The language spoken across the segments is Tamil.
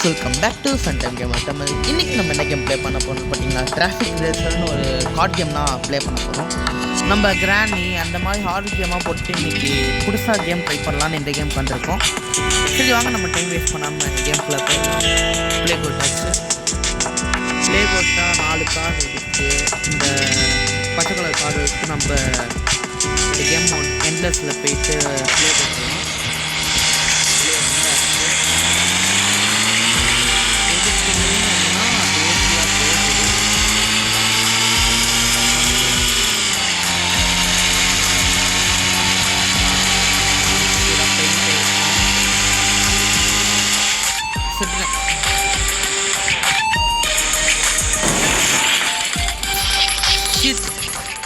Welcome back to Sun Time Gamer Tamil. இன்றைக்கி நம்ம என்ன கேம் ப்ளே பண்ண போகிறோம்னு பார்த்தீங்கன்னா டிராஃபிக் ரேசர்னு ஒரு கார்ட் கேம் தான் ப்ளே பண்ண போகிறோம். நம்ம கிராணி அந்த மாதிரி ஹார்ட் கேமாக போட்டு இன்றைக்கி புதுசாக கேம் ட்ரை பண்ணலான்னு இந்த கேம் வந்திருக்கோம். சரி வாங்க நம்ம டைம் வேஸ்ட் பண்ணாமல் கேம்குள்ளே போயிடலாம். ப்ளே போட்டாச்சு. ப்ளே போட்டால் 4 கார்டு இருக்குது. இந்த பச்சை கலர் கார்டு வச்சு நம்ம இந்த கேம் எண்ட்லெஸில் போயிட்டு ப்ளே பண்ணுறோம்.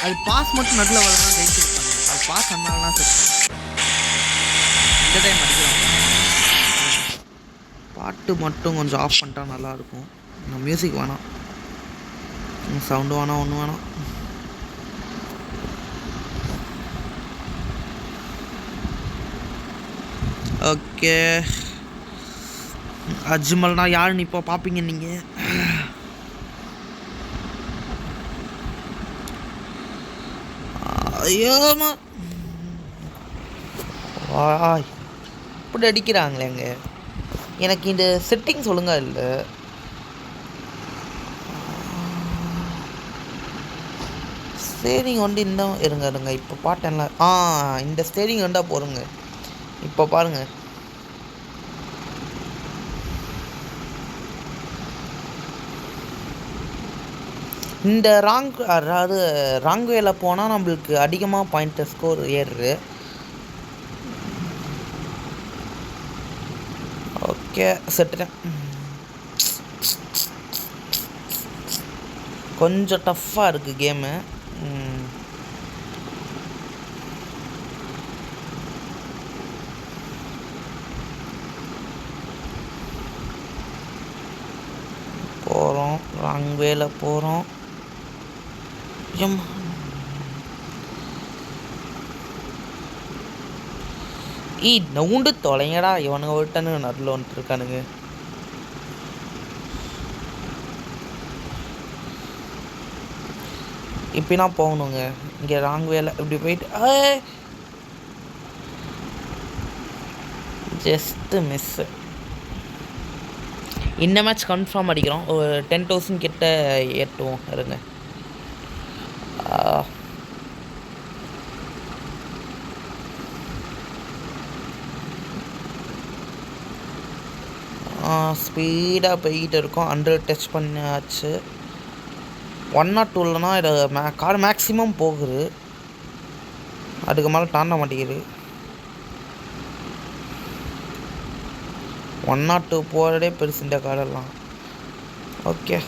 அது பாஸ் மட்டும் நடுவில் வரலாம் ஜெயிச்சிருப்பாங்க. அது பாஸ் பண்ணால்னா சரி. இந்த டைம் அடிக்கிறோம். பாட்டு மட்டும் கொஞ்சம் ஆஃப் பண்ணிட்டா நல்லாயிருக்கும். மியூசிக் வேணாம், சவுண்டு வேணாம், ஒன்று வேணாம். ஓகே, அஜ்மல்னா யாருன்னு இப்போ பார்ப்பீங்க நீங்கள். ஐயோமா இப்படி அடிக்கிறாங்களேங்க. எனக்கு இந்த செட்டிங்ஸ் ஒழுங்கா இல்லை. ஸ்டேரிங் வந்து இந்த இருங்க இப்போ பாட்டேன்ல. இந்த ஸ்டேரிங் வந்தால் போருங்க. இப்போ பாருங்கள், இந்த அதாவது ராங் வேல போனால் நம்மளுக்கு அதிகமாக பாயிண்ட் ஸ்கோர் ஏறுது. ஓகே, செட்டுட்டேன். கொஞ்சம் டஃப்பாக இருக்குது கேமு. போகிறோம், ராங் வேல போகிறோம். நவுண்டு தொலைங்கடா, இவனுங்க விட்டனு நடுவில் வந்துட்டு இருக்கானுங்க. இப்படின்னா போகணுங்க. இங்கே ராங் வேலை இப்படி போயிட்டு ஜஸ்ட்டு மிஸ்ஸு. இந்த மேட்ச் கன்ஃபார்ம் அடிக்கிறோம். ஒரு 10,000 கிட்ட ஏற்றுவோம். இருங்க, ஸ்பீடாக போய்கிட்டு இருக்கோம். 100 டச் பண்ணியாச்சு. 102லனா இது கார் மேக்ஸிமம் போகுது. அதுக்கு மேலே தாண்ட மாட்டேங்குது. 102 போகிறதே பெருசு இந்த காரெல்லாம். ஓகே,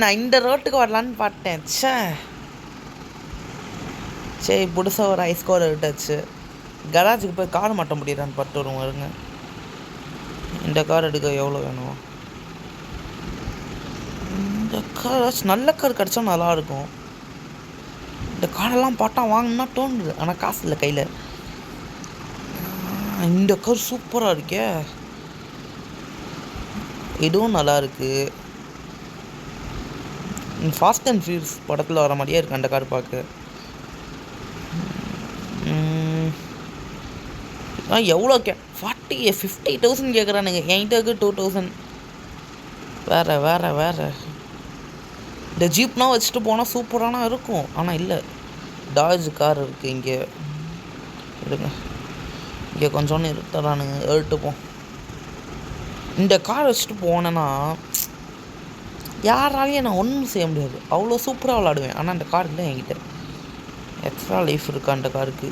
நான் இந்த ரோட்டுக்கு வரலான்னு பார்த்தேன். சரி, புதுசாக ஒரு ஐஸ்கோர் விட்டாச்சு. கராஜுக்கு போய் கார் மாட்ட முடியுதான்னு பார்த்து வருவோம். வருங்க, இந்த கார் எடுக்க எவ்வளோ வேணும்? இந்த கார் நல்ல கார் கிடச்சா நல்லாயிருக்கும். இந்த காரெல்லாம் பார்த்தா வாங்கினா தோணுது, ஆனால் காசு இல்லை கையில். இந்த கார் சூப்பராக இருக்கே. இதுவும் நல்லா இருக்குது. ஃபாஸ்ட் அண்ட் ஃபியூரியஸ் படத்தில் வர மாதிரியே இருக்குது அந்த கார் பார்க்க. எவ்வளோ 50,000 கேட்குறானுங்க. என்கிட்ட 2,000. வேறு இந்த ஜீப்னா வச்சுட்டு போனால் சூப்பரானா இருக்கும். ஆனால் இல்லை, டாஜ் கார் இருக்குது இங்கே. இருங்க, இங்கே கொஞ்சோன்னு இருட்டுறானுங்க, எடுத்துப்போம். இந்த கார் வச்சுட்டு போனேன்னா யாராலையும் நான் ஒன்றும் செய்ய முடியாது. அவ்வளோ சூப்பராக விளாடுவேன். ஆனால் அந்த கார் இல்லை என்கிட்ட. எக்ஸ்ட்ரா லைஃப் இருக்கா அந்த காருக்கு?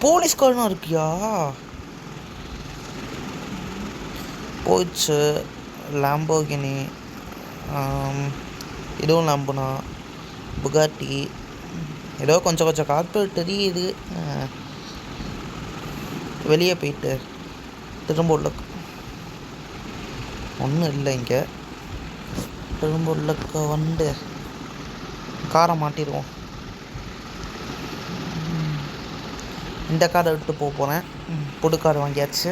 போலீஸ் கார்னா இருக்கியா? போயிடுச்சு. லாம்போகினி, இதுவும் லாம்போனா, புகாட்டி, ஏதோ கொஞ்சம் கார்பரேட் தெரியுது. வெளியே போயிட்டு திரும்ப உள்ள ஒன்றும் இல்லை இங்கே. திரும்ப உள்ளக்க வந்து காரை மாட்டிடுவோம். இந்த காரை விட்டு போகிறேன். புது கார் வாங்கியாச்சு.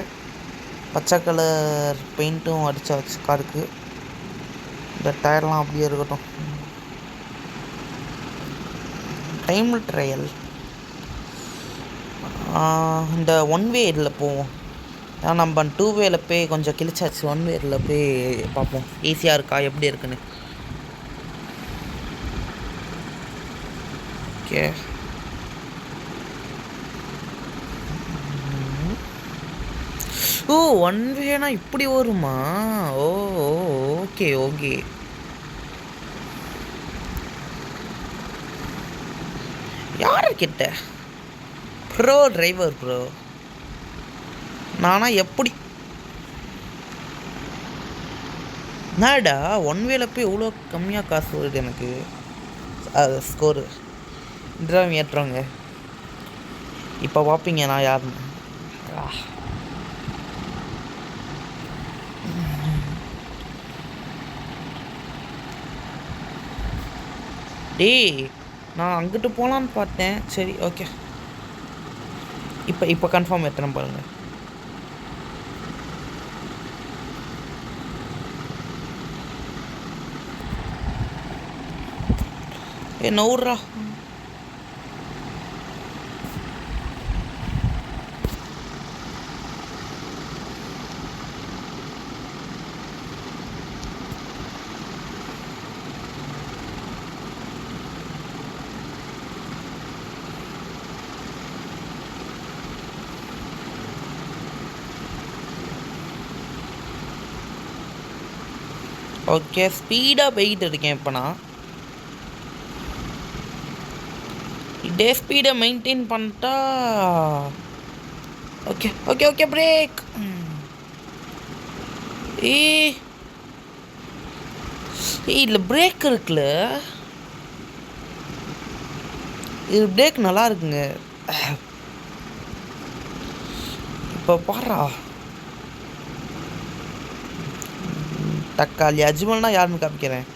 பச்சை கலர் பெயிண்ட்டும் அடிச்சாச்சு காருக்கு. இந்த டயர்லாம் அப்படியே இருக்கட்டும். டைம் ட்ரையல் இந்த ஒன் வே இதில் போவோம். ஏன்னா நம்ம 2 வேல போய் கொஞ்சம் கிழிச்சாச்சு. 1 வேல போய் பார்ப்போம் ஈஸியாக இருக்கா எப்படி இருக்குன்னு. ஓகே, ஓ 1 வேனா இப்படி வருமா? ஓ ஓகே ஓகே. யார்கிட்ட? Bro driver bro. நானா எப்படி நாடா 1 வேல போய் எவ்வளோ கம்மியாக காசு வருது எனக்கு. ஸ்கோரு டிரைவ் ஏற்றுறாங்க. இப்போ பார்ப்பீங்க நான் யாருன்னு. டேய், நான் அங்கிட்டு போகலான்னு பார்த்தேன். சரி ஓகே, இப்போ கன்ஃபார்ம் ஏற்றுறேன் பாருங்க. நவுறா. ஓகே, ஸ்பீடாக போய்கிட்டு இருக்கேன். இப்போ நான் இதே ஸ்பீடை மெயின்டைன் பண்ணிட்டா ஓகே ஓகே ஓகே. பிரேக். இல்லை பிரேக் இருக்குல்ல, இது பிரேக் நல்லா இருக்குங்க. இப்போ பாரா தக்காளி அஜ்மல்னா யாருன்னு காமிக்கிறேன்.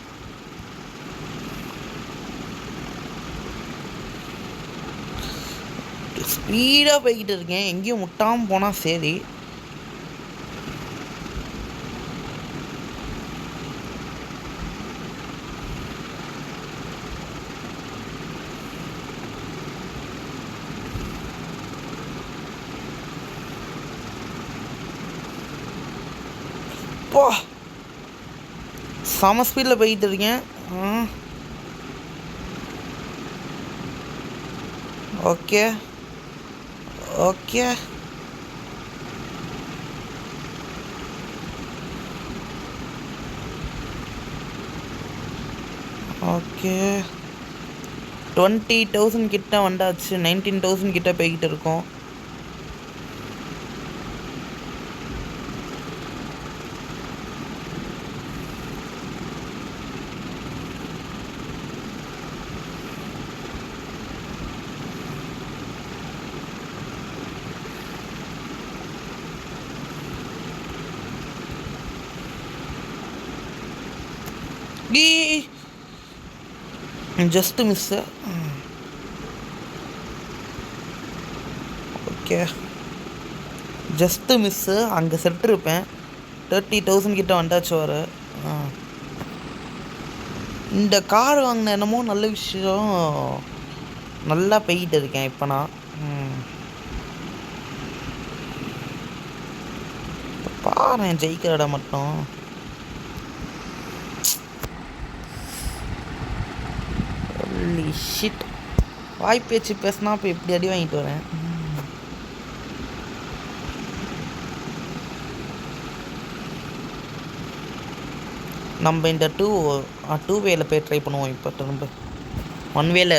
ஸ்பீடாக போய்கிட்டு இருக்கேன், எங்கேயும் முட்டாமல் போனால் சரி. போ, செம ஸ்பீடில் போய்கிட்டு இருக்கேன். Okay okay okay. 20,000 கிட்ட வந்தாச்சு. 19,000 கிட்ட போய்கிட்டு இருக்கோம். Just miss. Okay, just miss. அங்கே செட்டுருப்பேன். 30,000 கிட்ட வந்தாச்சு வர. இந்த கார் வாங்கின என்னமோ நல்ல விஷயம். நல்லா போய்கிட்டு இருக்கேன் இப்போ நான். பாரு ஜெயிக்கிற இடம் மட்டும். ஷிட், வாய் பேச்சு பேசினா இப்போ எப்படி அடி வாங்கிட்டு வரேன். நம்ம இந்த டூ வேல போய் ட்ரை பண்ணுவோம். இப்போ திரும்ப 1 வேல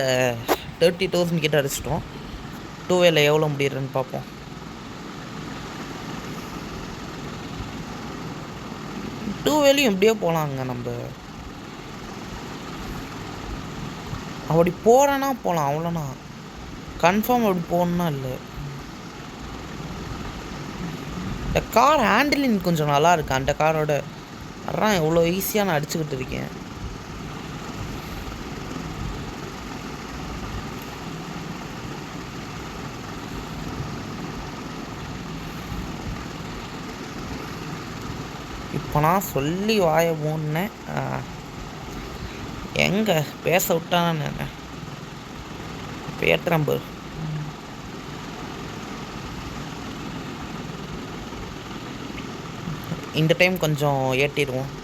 30,000 கிட்ட அடிச்சிட்டோம். 2 வேல எவ்வளோ முடியுதுன்னு பார்ப்போம். 2 வேலையும் எப்படியோ போகலாங்க. நம்ம அப்படி போகிறேன்னா போகலாம், அவ்வளோண்ணா. கன்ஃபார்ம் அப்படி போகணுன்னா இல்லை. இந்த கார் ஹேண்டிலிங் கொஞ்சம் நல்லா இருக்கு அந்த காரோட. அதான் எவ்வளோ ஈஸியாக நான் அடிச்சுக்கிட்டு இருக்கேன். இப்போ நான் சொல்லி வாய மூடினேன். எங்கே பேச விட்டானு பேட்டுறம்பு. இந்த டைம் கொஞ்சம் ஏற்றிடுவோம்.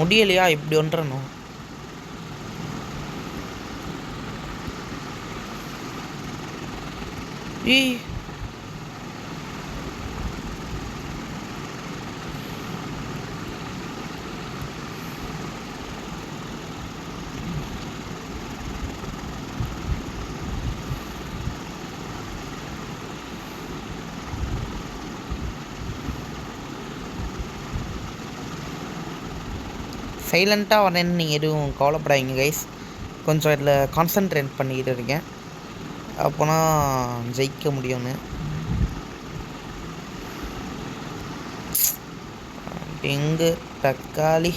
முடியலையா இப்படி ஒன்றணும். சைலண்ட்டாக வரேன்னு நீங்கள் எதுவும் கவலைப்படாதீங்க கைஸ். கொஞ்சம் இதில் கான்சன்ட்ரேட் பண்ணிக்கிட்டு இருக்கேன். அப்போனா ஜெயிக்க முடியும்னு. எங்கே தக்காளி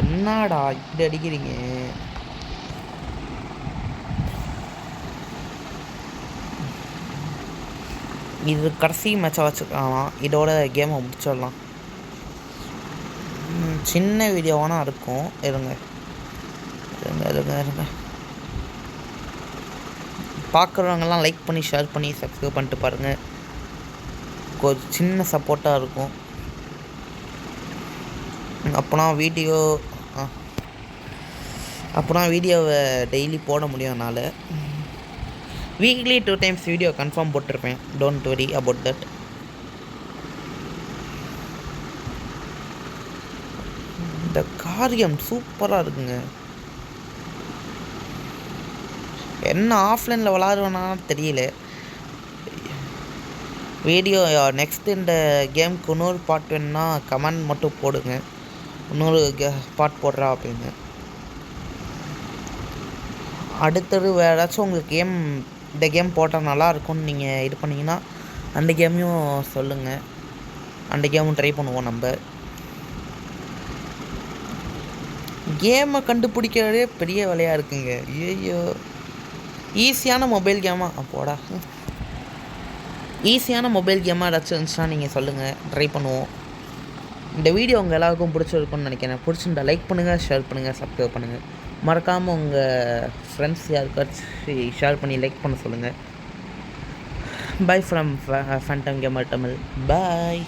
என்னடா இப்படி அடிக்கிறீங்க? இது கடைசி மேட்சாக வச்சுக்கலாம். இதோட கேமை முடிச்சிடலாம். சின்ன வீடியோவானா இருக்கும். இருங்க பார்க்குறவங்கெல்லாம் லைக் பண்ணி ஷேர் பண்ணி சப்ஸ்கிரைப் பண்ணிட்டு பாருங்கள். கொஞ்சம் சின்ன சப்போர்ட்டாக இருக்கும். அப்போனா வீடியோவை டெய்லி போட முடியும். என்னால் வீக்லி 2 times வீடியோ கன்ஃபார்ம் போட்டிருப்பேன். Don't worry about that. இந்த காரியம் சூப்பராக இருக்குங்க. என்ன ஆஃப்லைனில் விளாடுவேன்னா தெரியல. வீடியோ நெக்ஸ்ட்டு இந்த கேமுக்கு இன்னொரு பார்ட் வேணுன்னா கமெண்ட் மட்டும் போடுங்க. இன்னொரு பார்ட் போடுறா அப்படின்னு. அடுத்தது வேறு ஏதாச்சும் உங்களுக்கு இந்த கேம் போட்டால் நல்லாயிருக்கும்னு நீங்கள் இது பண்ணிங்கன்னா அந்த கேமையும் சொல்லுங்கள். அந்த கேமும் ட்ரை பண்ணுவோம். நம்ம கேமை கண்டுபிடிக்கிறதே பெரிய வேலையாக இருக்குங்க. ஐயோ, ஈஸியான மொபைல் கேமாக அப்போடா ஈஸியான மொபைல் கேமாக ஏதாச்சும் இருந்துச்சுன்னா நீங்கள் சொல்லுங்கள், ட்ரை பண்ணுவோம். இந்த வீடியோ உங்கள் எல்லாருக்கும் பிடிச்சிருக்குன்னு நினைக்கிறேன். பிடிச்சிருந்தா லைக் பண்ணுங்கள், ஷேர் பண்ணுங்கள், சப்ஸ்கிரைப் பண்ணுங்கள். மறக்காமல் உங்கள் ஃப்ரெண்ட்ஸ் யாருக்காச்சும் ஷேர் பண்ணி லைக் பண்ண சொல்லுங்கள். Bye from phantom gamer Tamil. Bye.